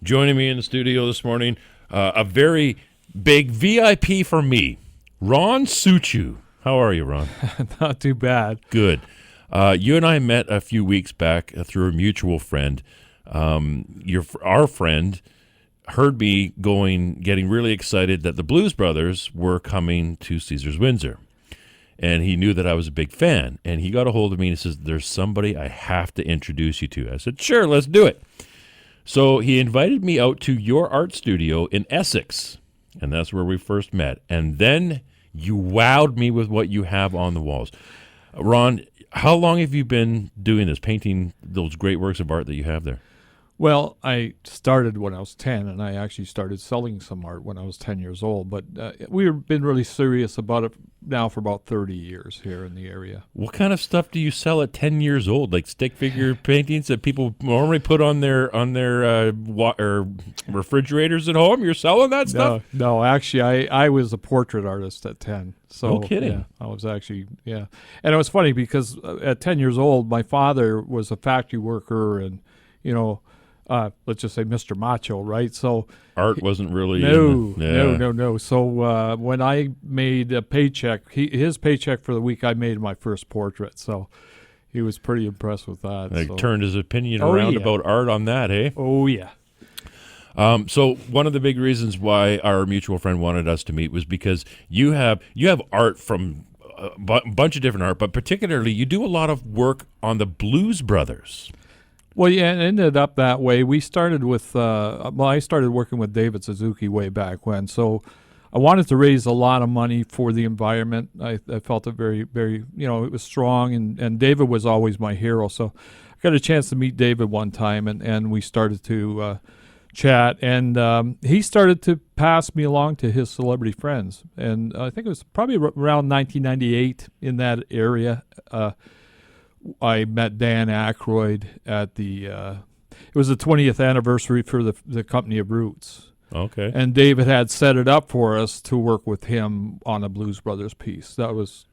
Joining me in the studio this morning, a very big VIP for me, Ron Suchiu. How are you, Ron? Not too bad. Good. You and I met a few weeks back through a mutual friend. Our friend heard me getting really excited that the Blues Brothers were coming to Caesars Windsor. And he knew that I was a big fan. And he got a hold of me and he says, there's somebody I have to introduce you to. I said, sure, let's do it. So he invited me out to your art studio in Essex. And that's where we first met. And then you wowed me with what you have on the walls. Ron, how long have you been doing this, painting those great works of art that you have there? Well, I started when I was 10, and I actually started selling some art when I was 10 years old. But we've been really serious about it now for about 30 years here in the area. What kind of stuff do you sell at 10 years old? Like stick figure paintings that people normally put on their refrigerators at home? You're selling that stuff? No, actually, I was a portrait artist at 10. So, no kidding. Yeah, I was actually, yeah. And it was funny because at 10 years old, my father was a factory worker and, let's just say Mr. Macho, right? So art wasn't really no. So when I made a paycheck, his paycheck for the week, I made my first portrait. So he was pretty impressed with that. Turned his opinion around about art on that, eh? Oh yeah. So one of the big reasons why our mutual friend wanted us to meet was because you have art from a bunch of different art, but particularly you do a lot of work on the Blues Brothers. Well, yeah, it ended up that way. We started with, I started working with David Suzuki way back when. So I wanted to raise a lot of money for the environment. I felt it very, very, it was strong, and David was always my hero. So I got a chance to meet David one time, and we started to chat. And he started to pass me along to his celebrity friends. And I think it was probably around 1998 in that area. I met Dan Aykroyd at it was the 20th anniversary for the Company of Roots. Okay. And David had set it up for us to work with him on a Blues Brothers piece. That was.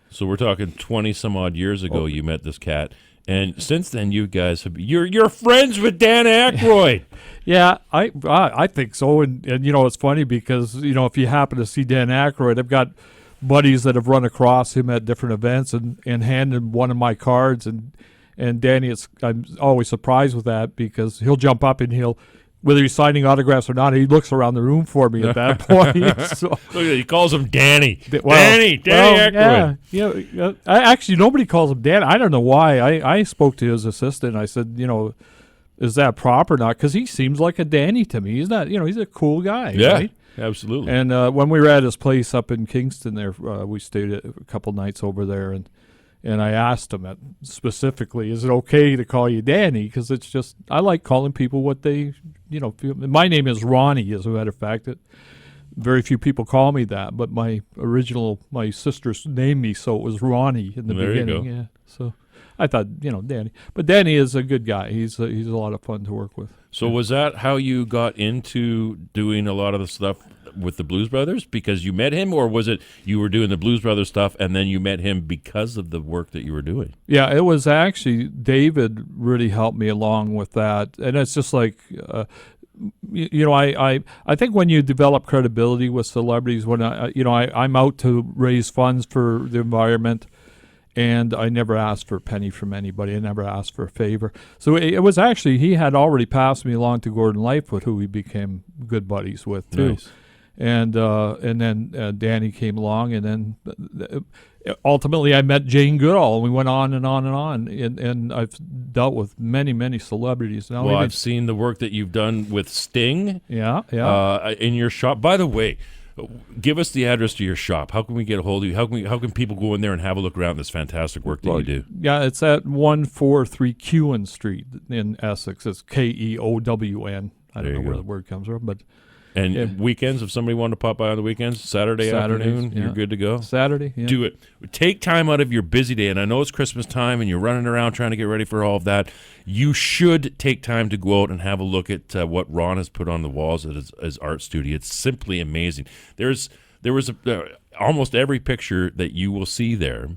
So we're talking 20 some odd years ago you met this cat. And since then you guys you're friends with Dan Aykroyd. Yeah, I think so. And it's funny because, if you happen to see Dan Aykroyd, I've got buddies that have run across him at different events and handed one of my cards, and Danny, I'm always surprised with that because he'll jump up and whether he's signing autographs or not, he looks around the room for me at that point. So, he calls him Danny. Danny Aykroyd. Yeah. Actually, nobody calls him Dan. I don't know why. I spoke to his assistant. I said, is that proper or not? Because he seems like a Danny to me. He's not, he's a cool guy. Yeah. Right? Absolutely. And when we were at his place up in Kingston there, we stayed a couple nights over there, and I asked him specifically, is it okay to call you Danny? Because it's just, I like calling people what they, feel. My name is Ronnie, as a matter of fact. Very few people call me that, but my sisters named me, so it was Ronnie in the beginning. There you go. Yeah, so I thought, Danny. But Danny is a good guy. He's a lot of fun to work with. So was that how you got into doing a lot of the stuff with the Blues Brothers? Because you met him, or was it you were doing the Blues Brothers stuff and then you met him because of the work that you were doing? Yeah, it was actually David really helped me along with that. And it's just like, I think when you develop credibility with celebrities, when I'm out to raise funds for the environment, and I never asked for a penny from anybody. I never asked for a favor. So it was actually, he had already passed me along to Gordon Lightfoot, who we became good buddies with, too. Nice. And then Danny came along, and then ultimately I met Jane Goodall, and we went on and on and on. And I've dealt with many, many celebrities. Now, well, I've seen the work that you've done with Sting. Yeah. In your shop. By the way, give us the address to your shop. How can we get a hold of you? How can people go in there and have a look around this fantastic work that you do? Yeah, it's at 143 Keown Street in Essex. It's Keown. I don't know where the word comes from, but. And weekends, if somebody wanted to pop by on the weekends, Saturday afternoon, you're good to go? Saturday, yeah. Do it. Take time out of your busy day, and I know it's Christmas time and you're running around trying to get ready for all of that. You should take time to go out and have a look at what Ron has put on the walls at his art studio. It's simply amazing. There was almost every picture that you will see there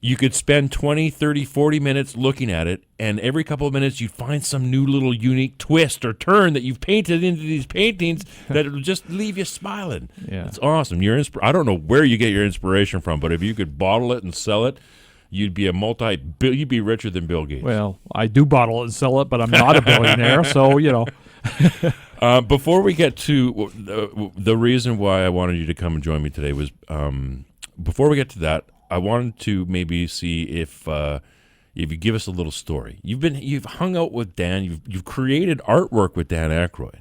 you could spend 20, 30, 40 minutes looking at it, and every couple of minutes you'd find some new little unique twist or turn that you've painted into these paintings that it'll just leave you smiling. Yeah. It's awesome. I don't know where you get your inspiration from, but if you could bottle it and sell it, you'd be you'd be richer than Bill Gates. Well, I do bottle it and sell it, but I'm not a billionaire, so, Before we get to the reason why I wanted you to come and join me today was, before we get to that, I wanted to maybe see if you give us a little story. You've hung out with Dan. You've created artwork with Dan Aykroyd.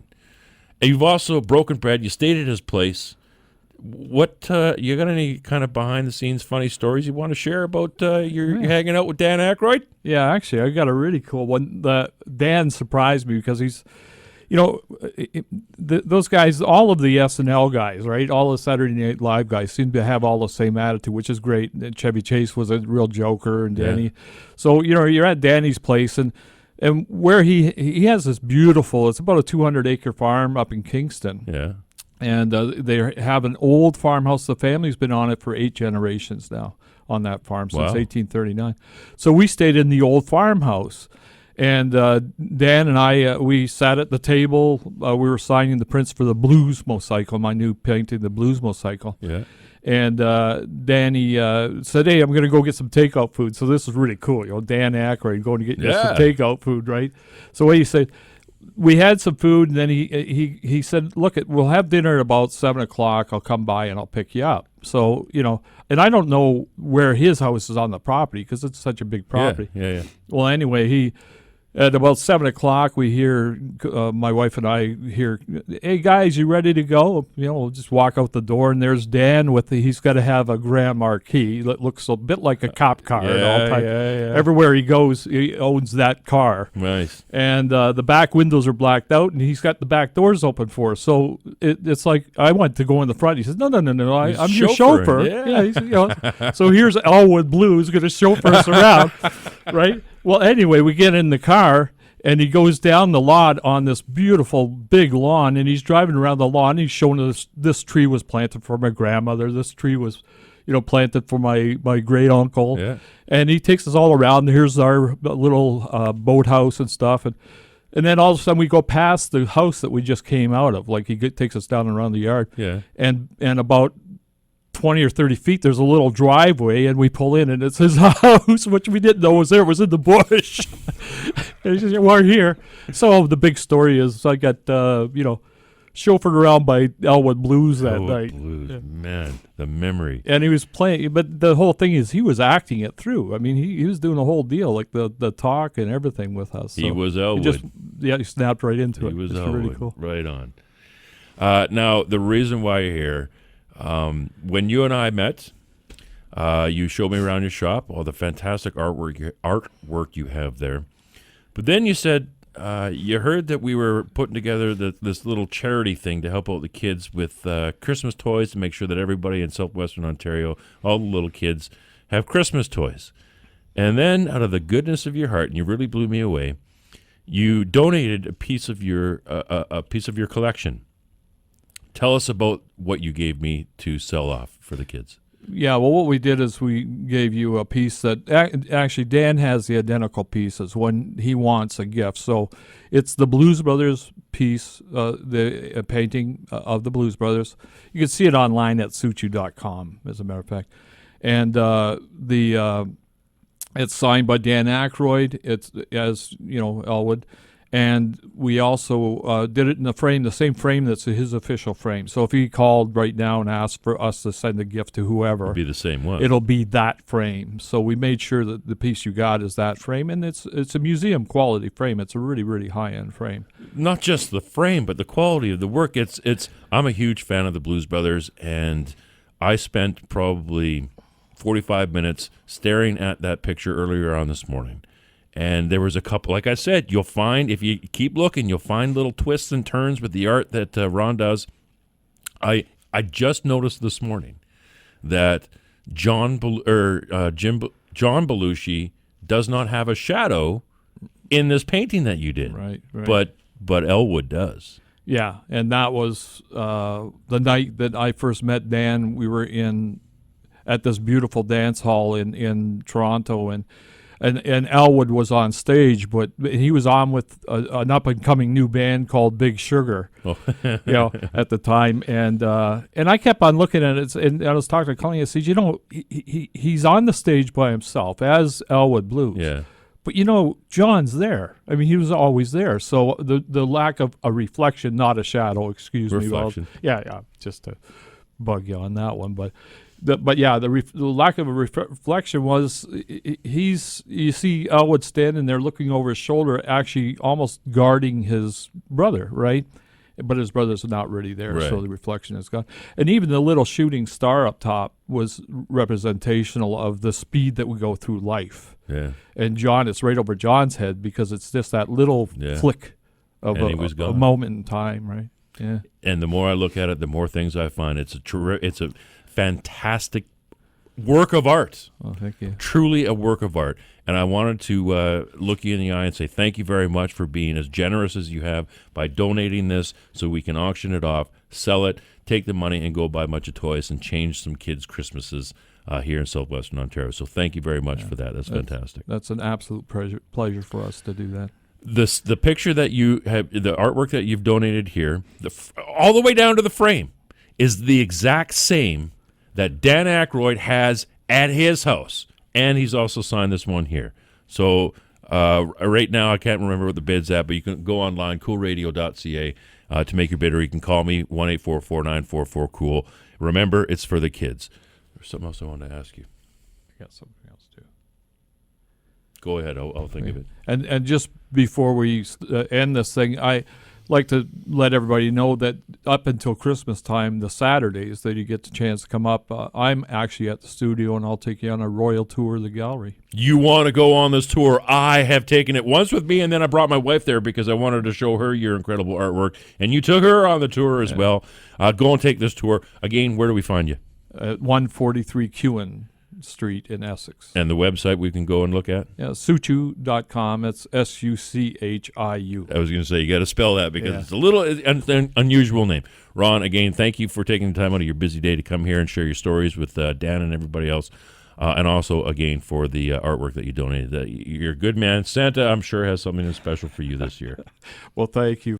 And you've also broken bread. You stayed at his place. What you got any kind of behind the scenes funny stories you want to share about you're hanging out with Dan Aykroyd? Yeah, actually, I got a really cool one. Dan surprised me because he's, those guys, all of the SNL guys, right? All the Saturday Night Live guys seem to have all the same attitude, which is great. And Chevy Chase was a real joker, and Danny. Yeah. So, you're at Danny's place, and where he has this beautiful, it's about a 200-acre farm up in Kingston. Yeah. And they have an old farmhouse. The family's been on it for 8 generations now on that farm since 1839. So we stayed in the old farmhouse. And Dan and I, we sat at the table. We were signing the prints for the Blues motorcycle, my new painting, the Blues motorcycle. Yeah. And Danny said, "Hey, I'm going to go get some takeout food." So this is really cool. Dan Aykroyd going to get some takeout food, right? So what he said, we had some food, and then he said, "Look, we'll have dinner at about 7 o'clock. I'll come by and I'll pick you up." So, and I don't know where his house is on the property because it's such a big property. Yeah. Well, anyway, at about 7 o'clock, we hear, my wife and I hear, "Hey, guys, you ready to go?" We'll just walk out the door, and there's Dan he's got to have a Grand Marquis that looks a bit like a cop car. Yeah. Everywhere he goes, he owns that car. Nice. And the back windows are blacked out, and he's got the back doors open for us. So it's like I went to go in the front. He says, No, I'm your chauffeur. Yeah. So here's Elwood Blues going to chauffeur us around, right? Well, anyway, we get in the car, and he goes down the lot on this beautiful big lawn, and he's driving around the lawn. And he's showing us this tree was planted for my grandmother. This tree was, planted for my great uncle. Yeah. And he takes us all around. And here's our little boathouse and stuff, and then all of a sudden we go past the house that we just came out of. Like takes us down around the yard. Yeah. And about 20 or 30 feet, there's a little driveway, and we pull in, and it's his house, which we didn't know was there. It was in the bush. And he says, "We're here." So the big story is I got, chauffeured around by Elwood Blues that night. Blues, yeah. Man, the memory. And he was playing, but the whole thing is he was acting it through. I mean, he was doing the whole deal, like the talk and everything with us. So he was Elwood. He snapped right into it. He was it's Elwood. Really cool. Right on. Now, the reason why you're here, when you and I met, you showed me around your shop, all the fantastic artwork you have there. But then you said you heard that we were putting together this little charity thing to help out the kids with Christmas toys to make sure that everybody in southwestern Ontario, all the little kids, have Christmas toys. And then, out of the goodness of your heart, and you really blew me away, you donated a piece of your collection. Tell us about what you gave me to sell off for the kids. Yeah, well, what we did is we gave you a piece that actually Dan has the identical pieces when he wants a gift. So it's the Blues Brothers piece, the painting of the Blues Brothers. You can see it online at suchiu.com, as a matter of fact. And it's signed by Dan Aykroyd. It's, as you know, Elwood. And we also did it in the same frame that's his official frame. So if he called right now and asked for us to send a gift to whoever, it'll be the same one. It'll be that frame. So we made sure that the piece you got is that frame, and it's a museum quality frame. It's a really, really high end frame. Not just the frame, but the quality of the work. I'm a huge fan of the Blues Brothers, and I spent probably 45 minutes staring at that picture earlier on this morning. And there was a couple, like I said, you'll find, if you keep looking, you'll find little twists and turns with the art that Ron does. I just noticed this morning that John Belushi does not have a shadow in this painting that you did. Right. But Elwood does. Yeah, and that was the night that I first met Dan. We were in at this beautiful dance hall in Toronto, and Elwood was on stage, but he was on with an up and coming new band called Big Sugar, at the time, and I kept on looking at it, and I was talking to Colleen. I said, he's on the stage by himself as Elwood Blues. Yeah. But John's there. I mean, he was always there. So the lack of a reflection, not a shadow. Excuse me. Reflection. Yeah. Just to bug you on that one, but the lack of a reflection was you see Elwood standing there looking over his shoulder, actually almost guarding his brother, right? But his brother's not really there, right. So the reflection is gone. And even the little shooting star up top was representational of the speed that we go through life. Yeah. And John, it's right over John's head because it's just that little flick of a moment in time, right? Yeah. And the more I look at it, the more things I find. It's a fantastic work of art. Oh, thank you. Truly a work of art. And I wanted to look you in the eye and say thank you very much for being as generous as you have by donating this so we can auction it off, sell it, take the money, and go buy a bunch of toys and change some kids' Christmases here in southwestern Ontario. So thank you very much for that. That's fantastic. That's an absolute pleasure for us to do that. The picture that you have, the artwork that you've donated here, all the way down to the frame, is the exact same that Dan Aykroyd has at his house. And he's also signed this one here. So right now, I can't remember what the bid's at, but you can go online, coolradio.ca, to make your bid, or you can call me, 1-844-944-COOL. Remember, it's for the kids. There's something else I wanted to ask you. I got something else, too. Go ahead. I'll think of it. And just before we end this thing, I like to let everybody know that up until Christmas time, the Saturdays that you get the chance to come up, I'm actually at the studio, and I'll take you on a royal tour of the gallery. You want to go on this tour? I have taken it once with me, and then I brought my wife there because I wanted to show her your incredible artwork, and you took her on the tour as well. Go and take this tour. Again, where do we find you? At 143 Kewen Street in Essex. And the website we can go and look at? Yeah, Suchiu.com. It's Suchiu. I was going to say, you got to spell that because it's a little unusual name. Ron, again, thank you for taking the time out of your busy day to come here and share your stories with Dan and everybody else. And also, again, for the artwork that you donated. You're a good man. Santa, I'm sure, has something special for you this year. Well, thank you.